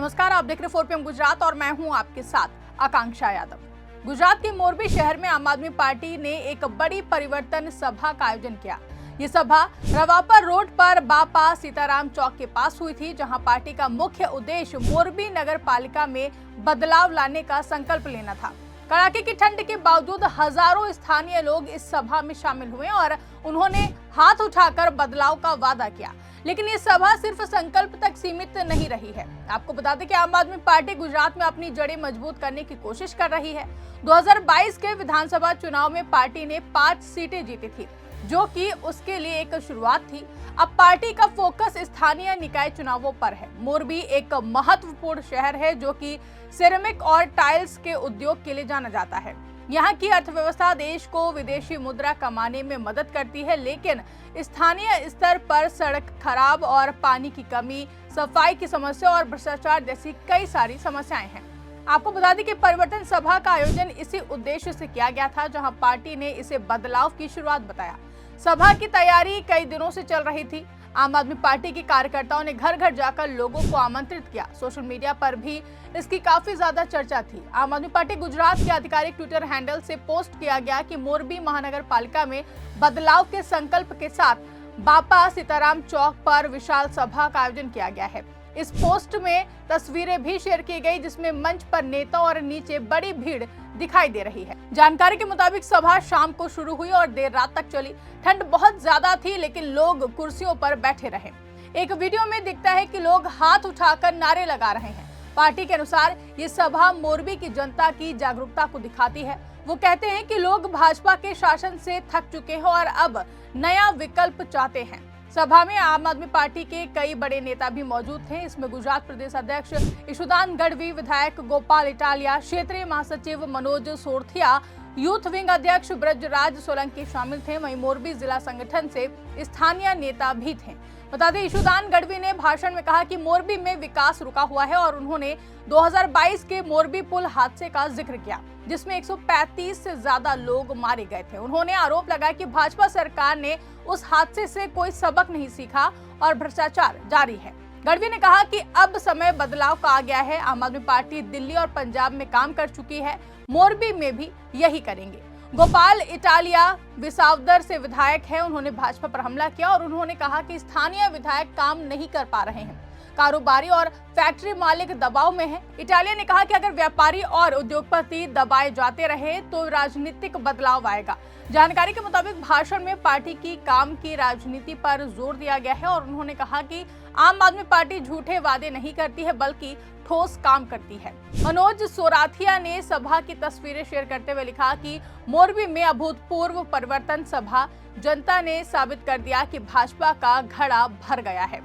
नमस्कार, आप देख रहे 4PM गुजरात और मैं हूं आपके साथ आकांक्षा यादव। गुजरात के मोरबी शहर में आम आदमी पार्टी ने एक बड़ी परिवर्तन सभा का आयोजन किया। ये सभा रवापर रोड पर बापा सीताराम चौक के पास हुई थी, जहां पार्टी का मुख्य उद्देश्य मोरबी नगर पालिका में बदलाव लाने का संकल्प लेना था। कड़ाके की ठंड के बावजूद हजारों स्थानीय लोग इस सभा में शामिल हुए और उन्होंने हाथ उठाकर बदलाव का वादा किया। लेकिन ये सभा सिर्फ संकल्प तक सीमित नहीं रही है। आपको बता दें कि आम आदमी पार्टी गुजरात में अपनी जड़ें मजबूत करने की कोशिश कर रही है। 2022 के विधानसभा चुनाव में पार्टी ने 5 सीटें जीती थी, जो कि उसके लिए एक शुरुआत थी। अब पार्टी का फोकस स्थानीय निकाय चुनावों पर है। मोरबी एक महत्वपूर्ण शहर है जो कि सिरेमिक और टाइल्स के उद्योग के लिए जाना जाता है। यहाँ की अर्थव्यवस्था देश को विदेशी मुद्रा कमाने में मदद करती है, लेकिन स्थानीय स्तर पर सड़क खराब और पानी की कमी, सफाई की समस्या और भ्रष्टाचार जैसी कई सारी समस्याएं हैं। आपको बता दें कि परिवर्तन सभा का आयोजन इसी उद्देश्य से किया गया था, जहां पार्टी ने इसे बदलाव की शुरुआत बताया। सभा की तैयारी कई दिनों से चल रही थी। आम आदमी पार्टी के कार्यकर्ताओं ने घर घर जाकर लोगों को आमंत्रित किया। सोशल मीडिया पर भी इसकी काफी ज्यादा चर्चा थी। आम आदमी पार्टी गुजरात के आधिकारिक ट्विटर हैंडल से पोस्ट किया गया कि मोरबी महानगर पालिका में बदलाव के संकल्प के साथ बापा सीताराम चौक पर विशाल सभा का आयोजन किया गया है। इस पोस्ट में तस्वीरें भी शेयर की गई, जिसमें मंच पर नेता और नीचे बड़ी भीड़ दिखाई दे रही है। जानकारी के मुताबिक सभा शाम को शुरू हुई और देर रात तक चली। ठंड बहुत ज्यादा थी, लेकिन लोग कुर्सियों पर बैठे रहे। एक वीडियो में दिखता है कि लोग हाथ उठाकर नारे लगा रहे हैं। पार्टी के अनुसार ये सभा मोरबी की जनता की जागरूकता को दिखाती है। वो कहते हैं कि लोग भाजपा के शासन से थक चुके हैं और अब नया विकल्प चाहते हैं। सभा में आम आदमी पार्टी के कई बड़े नेता भी मौजूद थे। इसमें गुजरात प्रदेश अध्यक्ष ईशुदान गढ़वी, विधायक गोपाल इटालिया, क्षेत्रीय महासचिव मनोज सोरथिया, यूथ विंग अध्यक्ष ब्रजराज सोलंकी शामिल थे। वहीं मोरबी जिला संगठन से स्थानीय नेता भी थे। बता दें, ईशुदान गढ़वी ने भाषण में कहा कि मोरबी में विकास रुका हुआ है और उन्होंने 2022 के मोरबी पुल हादसे का जिक्र किया, जिसमें 135 से ज्यादा लोग मारे गए थे। उन्होंने आरोप लगाया कि भाजपा सरकार ने उस हादसे से कोई सबक नहीं सीखा और भ्रष्टाचार जारी है। गढ़वी ने कहा कि अब समय बदलाव का आ गया है। आम आदमी पार्टी दिल्ली और पंजाब में काम कर चुकी है, मोरबी में भी यही करेंगे। गोपाल इटालिया विसावदर से विधायक है। उन्होंने भाजपा पर हमला किया और उन्होंने कहा कि स्थानीय विधायक काम नहीं कर पा रहे हैं, कारोबारी और फैक्ट्री मालिक दबाव में है। इटालिया ने कहा कि अगर व्यापारी और उद्योगपति दबाए जाते रहे तो राजनीतिक बदलाव आएगा। जानकारी के मुताबिक भाषण में पार्टी की काम की राजनीति पर जोर दिया गया है और उन्होंने कहा कि आम आदमी पार्टी झूठे वादे नहीं करती है, बल्कि ठोस काम करती है। मनोज सोराथिया ने सभा की तस्वीरें शेयर करते हुए लिखा कि मोरबी में अभूतपूर्व परिवर्तन सभा, जनता ने साबित कर दिया कि भाजपा का घड़ा भर गया है।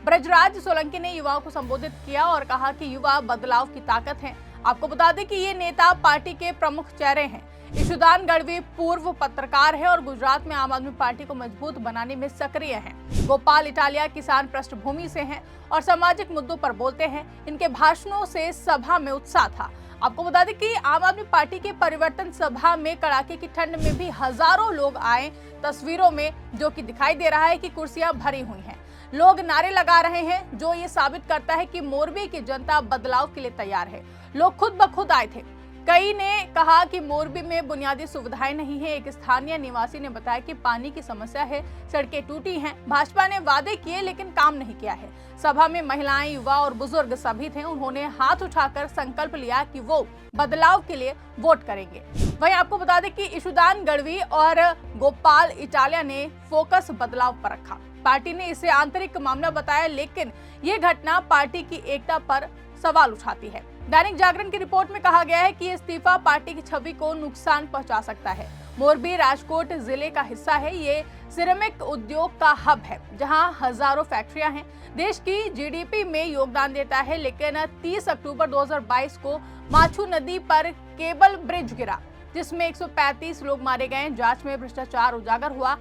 ब्रजराज सोलंकी ने युवाओं को संबोधित किया और कहा कि युवा बदलाव की ताकत हैं। आपको बता दें कि ये नेता पार्टी के प्रमुख चेहरे हैं। ईशुदान गढ़वी पूर्व पत्रकार है और गुजरात में आम आदमी पार्टी को मजबूत बनाने में सक्रिय हैं। गोपाल इटालिया किसान पृष्ठभूमि से हैं और सामाजिक मुद्दों पर बोलते हैं। इनके भाषणों से सभा में उत्साह था। आपको बता दें कि आम आदमी पार्टी के परिवर्तन सभा में कड़ाके की ठंड में भी हजारों लोग आए। तस्वीरों में जो कि दिखाई दे रहा है कि कुर्सियां भरी हुई हैं, लोग नारे लगा रहे हैं, जो ये साबित करता है कि मोरबी की जनता बदलाव के लिए तैयार है। लोग खुद ब खुद आए थे। कई ने कहा कि मोरबी में बुनियादी सुविधाएं नहीं है। एक स्थानीय निवासी ने बताया कि पानी की समस्या है, सड़कें टूटी हैं। भाजपा ने वादे किए लेकिन काम नहीं किया है। सभा में महिलाएं, युवा और बुजुर्ग सभी थे। उन्होंने हाथ उठाकर संकल्प लिया कि वो बदलाव के लिए वोट करेंगे। वहीं आपको बता दें कि ईशुदान गढ़वी और गोपाल इटालिया ने फोकस बदलाव पर रखा। पार्टी ने इसे आंतरिक मामला बताया, लेकिन ये घटना पार्टी की एकता पर सवाल उठाती है। दैनिक जागरण की रिपोर्ट में कहा गया है कि इस्तीफा पार्टी की छवि को नुकसान पहुंचा सकता है। मोरबी राजकोट जिले का हिस्सा है। ये सिरेमिक उद्योग का हब है, जहां हजारों फैक्ट्रियां हैं। देश की जीडीपी में योगदान देता है। लेकिन 30 अक्टूबर 2022 को माछू नदी पर केबल ब्रिज गिरा, जिसमें 135 लोग मारे गए। जांच में भ्रष्टाचार उजागर हुआ।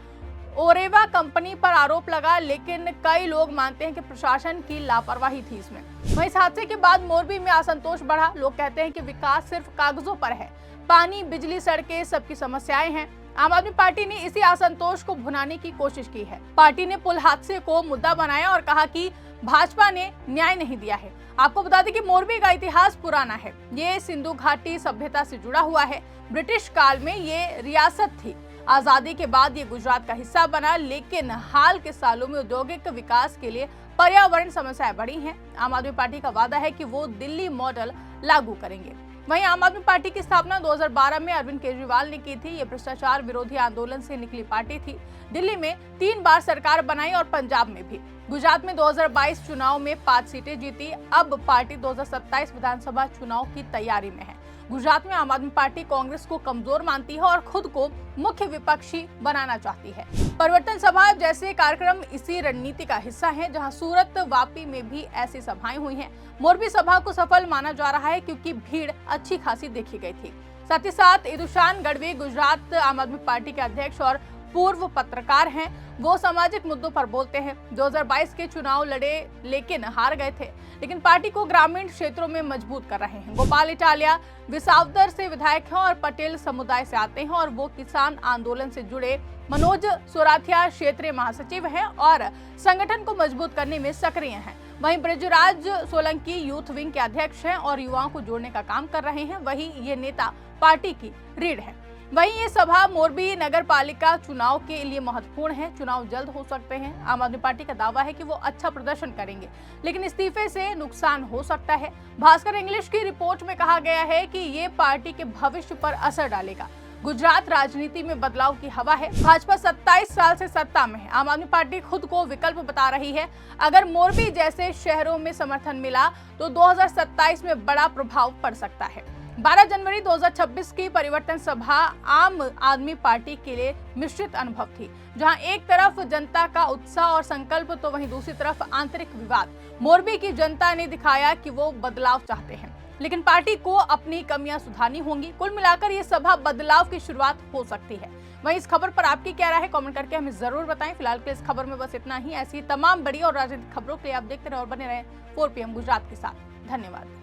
ओरेवा कंपनी पर आरोप लगा, लेकिन कई लोग मानते हैं कि प्रशासन की लापरवाही थी इसमें। वहीं इस हादसे के बाद मोरबी में असंतोष बढ़ा। लोग कहते हैं कि विकास सिर्फ कागजों पर है, पानी, बिजली, सड़कें सबकी समस्याएं हैं। आम आदमी पार्टी ने इसी असंतोष को भुनाने की कोशिश की है। पार्टी ने पुल हादसे को मुद्दा बनाया और कहा कि भाजपा ने न्याय नहीं दिया है। आपको बता दें कि मोरबी का इतिहास पुराना है। ये सिंधु घाटी सभ्यता से जुड़ा हुआ है। ब्रिटिश काल में ये रियासत थी। आजादी के बाद ये गुजरात का हिस्सा बना, लेकिन हाल के सालों में औद्योगिक विकास के लिए पर्यावरण समस्याएं बढ़ी हैं। आम आदमी पार्टी का वादा है कि वो दिल्ली मॉडल लागू करेंगे। वहीं आम आदमी पार्टी की स्थापना 2012 में अरविंद केजरीवाल ने की थी। ये भ्रष्टाचार विरोधी आंदोलन से निकली पार्टी थी। दिल्ली में 3 बार सरकार बनाई और पंजाब में भी। गुजरात में 2022 चुनाव में 5 सीटें जीती। अब पार्टी 2027 विधानसभा चुनाव की तैयारी में है। गुजरात में आम आदमी पार्टी कांग्रेस को कमजोर मानती है और खुद को मुख्य विपक्षी बनाना चाहती है। परिवर्तन सभा जैसे कार्यक्रम इसी रणनीति का हिस्सा हैं, जहां सूरत, वापी में भी ऐसी सभाएं हुई हैं। मोरबी सभा को सफल माना जा रहा है क्योंकि भीड़ अच्छी खासी देखी गई थी। साथ ही साथ ईदुशान गढ़वी गुजरात आम आदमी पार्टी के अध्यक्ष और पूर्व पत्रकार हैं। वो सामाजिक मुद्दों पर बोलते हैं। 2022 के चुनाव लड़े लेकिन हार गए थे, लेकिन पार्टी को ग्रामीण क्षेत्रों में मजबूत कर रहे हैं। गोपाल इटालिया विसावदर से विधायक हैं और पटेल समुदाय से आते हैं और वो किसान आंदोलन से जुड़े। मनोज सोराथिया क्षेत्रीय महासचिव हैं और संगठन को मजबूत करने में सक्रिय हैं। वहीं ब्रजराज सोलंकी यूथ विंग के अध्यक्ष हैं और युवाओं को जोड़ने का काम कर रहे हैं। वहीं ये नेता पार्टी की रीढ़ है। वहीं ये सभा मोरबी नगर पालिका चुनाव के लिए महत्वपूर्ण है। चुनाव जल्द हो सकते हैं। आम आदमी पार्टी का दावा है कि वो अच्छा प्रदर्शन करेंगे, लेकिन इस्तीफे से नुकसान हो सकता है। भास्कर इंग्लिश की रिपोर्ट में कहा गया है कि ये पार्टी के भविष्य पर असर डालेगा। गुजरात राजनीति में बदलाव की हवा है। भाजपा 27 साल से सत्ता में है। आम आदमी पार्टी खुद को विकल्प बता रही है। अगर मोरबी जैसे शहरों में समर्थन मिला तो 2027 में बड़ा प्रभाव पड़ सकता है। 12 जनवरी 2026 की परिवर्तन सभा आम आदमी पार्टी के लिए मिश्रित अनुभव थी, जहां एक तरफ जनता का उत्साह और संकल्प तो वहीं दूसरी तरफ आंतरिक विवाद। मोरबी की जनता ने दिखाया कि वो बदलाव चाहते हैं, लेकिन पार्टी को अपनी कमियां सुधारनी होंगी। कुल मिलाकर ये सभा बदलाव की शुरुआत हो सकती है। वहीं इस खबर पर आपकी क्या राय है, कमेंट करके हमें जरूर बताएं। फिलहाल के इस खबर में बस इतना ही। ऐसी तमाम बड़ी और राजनीतिक खबरों के लिए आप देखते रहे और बने रहे 4 PM गुजरात के साथ। धन्यवाद।